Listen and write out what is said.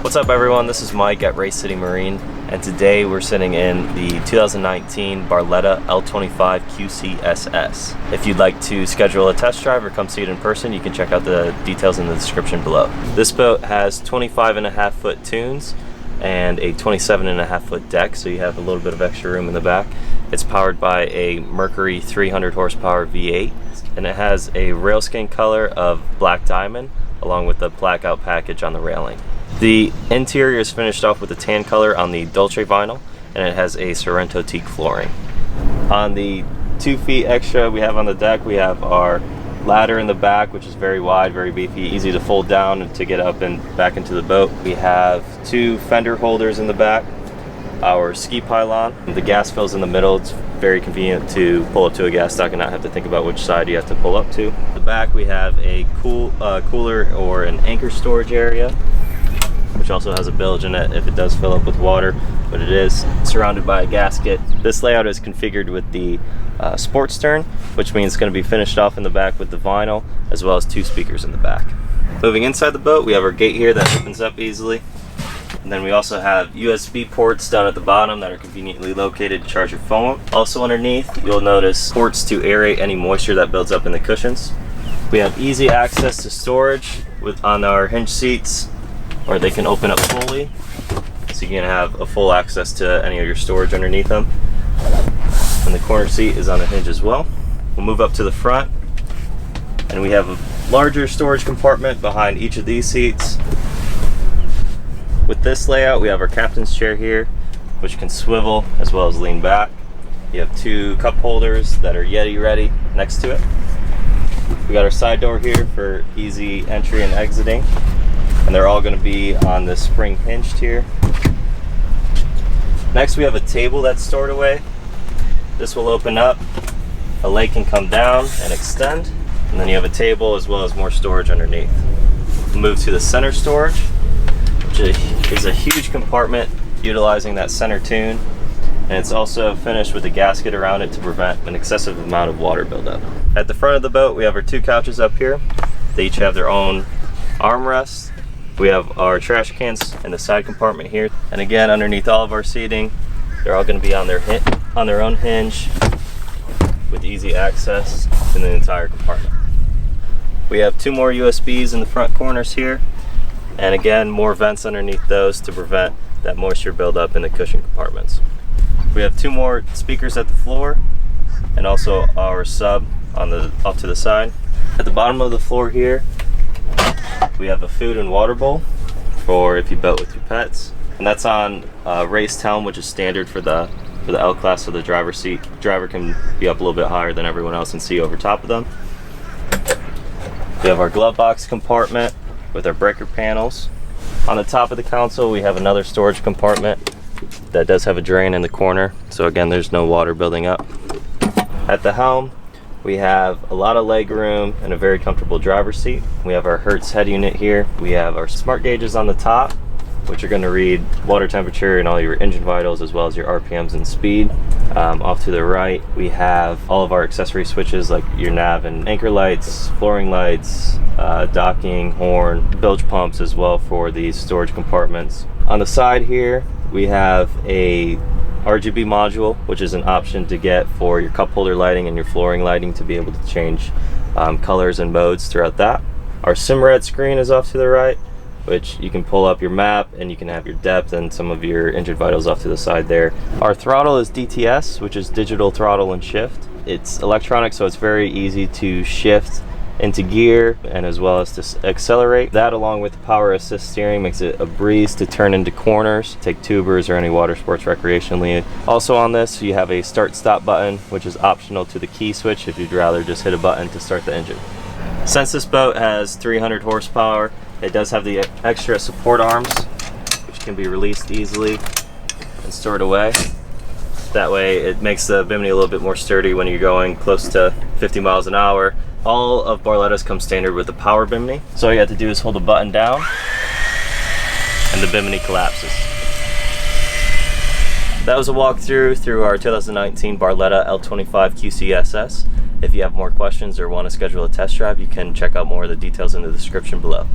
What's up everyone, this is Mike at Race City Marine, and today we're sitting in the 2019 Barletta L25QC SS. If you'd like to schedule a test drive or come see it in person, you can check out the details in the description below. This boat has 25.5 foot tunes and a 27.5 foot deck, so you have a little bit of extra room in the back. It's powered by a Mercury 300 horsepower V8, and it has a railskin color of black diamond along with the Blackout Package on the railing. The interior is finished off with a tan color on the Deutsch vinyl, and it has a Sorrento teak flooring. On the 2 feet extra we have on the deck, we have our ladder in the back, which is very wide, very beefy, easy to fold down and to get up and back into the boat. We have 2 fender holders in the back, our ski pylon, the gas fills in the middle. It's very convenient to pull up to a gas dock and not have to think about which side you have to pull up to. In the back we have a cooler or an anchor storage area, which also has a bilge in it if it does fill up with water, but it is surrounded by a gasket. This layout is configured with the sport stern, which means it's going to be finished off in the back with the vinyl, as well as 2 speakers in the back. Moving inside the boat, we have our gate here that opens up easily. And then we also have USB ports down at the bottom that are conveniently located to charge your phone. Also underneath, you'll notice ports to aerate any moisture that builds up in the cushions. We have easy access to storage on our hinge seats, or they can open up fully, so you can have a full access to any of your storage underneath them. And the corner seat is on a hinge as well. We'll move up to the front, and we have a larger storage compartment behind each of these seats. With this layout, we have our captain's chair here, which can swivel as well as lean back. You have 2 cup holders that are Yeti-Ready next to it. We got our side door here for easy entry and exiting, and they're all going to be on the spring hinged here. Next we have a table that's stored away. This will open up, a leg can come down and extend, and then you have a table as well as more storage underneath. We'll move to the center storage, which is a huge compartment utilizing that center tune, and it's also finished with a gasket around it to prevent an excessive amount of water buildup. At the front of the boat we have our 2 couches up here. They each have their own armrests. We have our trash cans in the side compartment here, and again underneath all of our seating, they're all going to be on their own hinge with easy access to the entire compartment. We have 2 more USBs in the front corners here, and again more vents underneath those to prevent that moisture buildup in the cushion compartments. We have 2 more speakers at the floor, and also our sub on the off to the side. At the bottom of the floor here, we have a food and water bowl for if you boat with your pets, and that's on race helm, which is standard for the L class, so the driver can be up a little bit higher than everyone else and see over top of them. We have our glove box compartment with our breaker panels. On the top of the console we have another storage compartment that does have a drain in the corner, so again there's no water building up. At the helm we have a lot of leg room and a very comfortable driver's seat. We have our Hertz head unit here. We have our smart gauges on the top, which are going to read water temperature and all your engine vitals as well as your RPMs and speed. Off to the right we have all of our accessory switches like your nav and anchor lights, flooring lights, docking, horn, bilge pumps as well for these storage compartments. On the side here we have a RGB module, which is an option to get for your cup holder lighting and your flooring lighting to be able to change colors and modes throughout that. Our Simrad screen is off to the right, which you can pull up your map and you can have your depth and some of your engine vitals off to the side there. Our throttle is DTS, which is digital throttle and shift. It's electronic, so it's very easy to shift into gear and as well as to accelerate. That along with the power assist steering makes it a breeze to turn into corners, take tubers or any water sports recreationally. Also on this you have a start stop button, which is optional to the key switch if you'd rather just hit a button to start the engine. Since this boat has 300 horsepower, it does have the extra support arms, which can be released easily and stored away. That way it makes the Bimini a little bit more sturdy when you're going close to 50 miles an hour. All of Barlettas come standard with the power Bimini, so all you have to do is hold a button down and the Bimini collapses. That was a walkthrough through our 2019 Barletta L25QC SS. If you have more questions or want to schedule a test drive, you can check out more of the details in the description below.